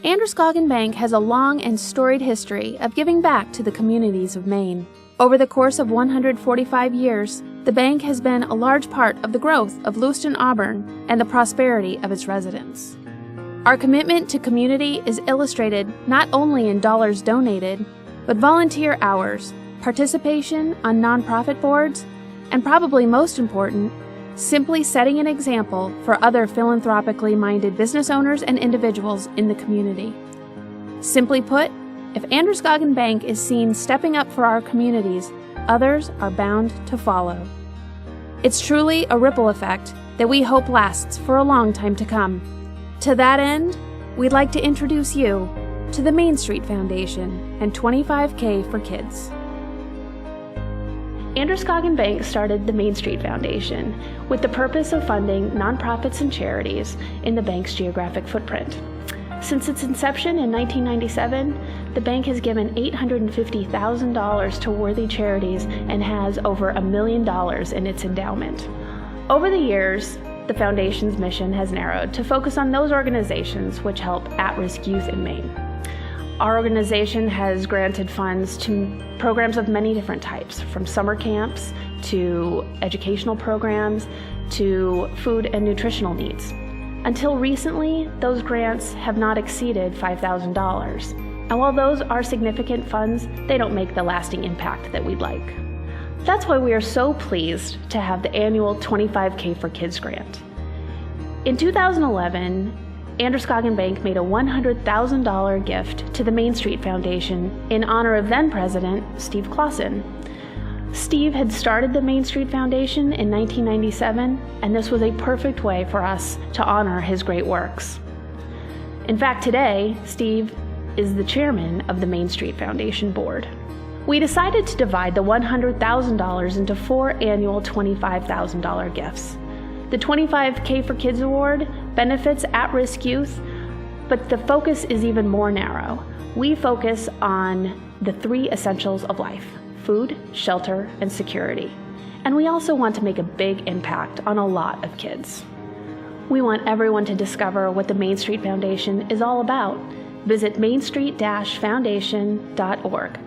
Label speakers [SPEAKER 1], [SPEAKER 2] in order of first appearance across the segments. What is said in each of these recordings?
[SPEAKER 1] Androscoggin Bank has a long and storied history of giving back to the communities of Maine. Over the course of 145 years, the bank has been a large part of the growth of Lewiston, Auburn, and the prosperity of its residents. Our commitment to community is illustrated not only in dollars donated, but volunteer hours, participation on nonprofit boards, and probably most important, simply setting an example for other philanthropically minded business owners and individuals in the community. Simply put, if Androscoggin Bank is seen stepping up for our communities, others are bound to follow. It's truly a ripple effect that we hope lasts for a long time to come. To that end, we'd like to introduce you to the MainStreet Foundation and 25K for Kids. Androscoggin Bank started the MainStreet Foundation with the purpose of funding nonprofits and charities in the bank's geographic footprint. Since its inception in 1997, the bank has given $850,000 to worthy charities and has over $1 million in its endowment. Over the years, the Foundation's mission has narrowed to focus on those organizations which help at-risk youth in Maine. Our organization has granted funds to programs of many different types, from summer camps to educational programs to food and nutritional needs. Until recently, those grants have not exceeded $5,000. And while those are significant funds, they don't make the lasting impact that we'd like. That's why we are so pleased to have the annual 25K for Kids grant. In 2011, Androscoggin Bank made a $100,000 gift to the MainStreet Foundation in honor of then-President Steve Clausen. Steve had started the MainStreet Foundation in 1997, and this was a perfect way for us to honor his great works. In fact, today, Steve is the chairman of the MainStreet Foundation board. We decided to divide the $100,000 into 4 annual $25,000 gifts. The 25K for Kids Award benefits at-risk youth, but the focus is even more narrow. We focus on the 3 essentials of life: food, shelter, and security. And we also want to make a big impact on a lot of kids. We want everyone to discover what the MainStreet Foundation is all about. Visit mainstreet-foundation.org.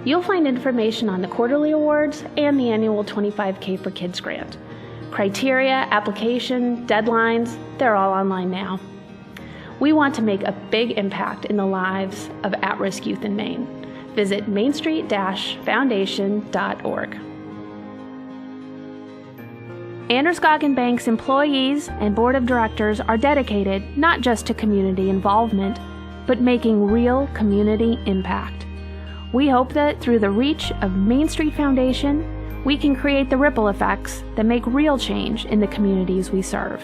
[SPEAKER 1] You'll find information on the quarterly awards and the annual 25K for Kids grant. Criteria, application, deadlines, they're all online now. We want to make a big impact in the lives of at-risk youth in Maine. Visit mainstreet-foundation.org. Androscoggin Bank's employees and board of directors are dedicated not just to community involvement, but making real community impact. We hope that through the reach of MainStreet Foundation, we can create the ripple effects that make real change in the communities we serve.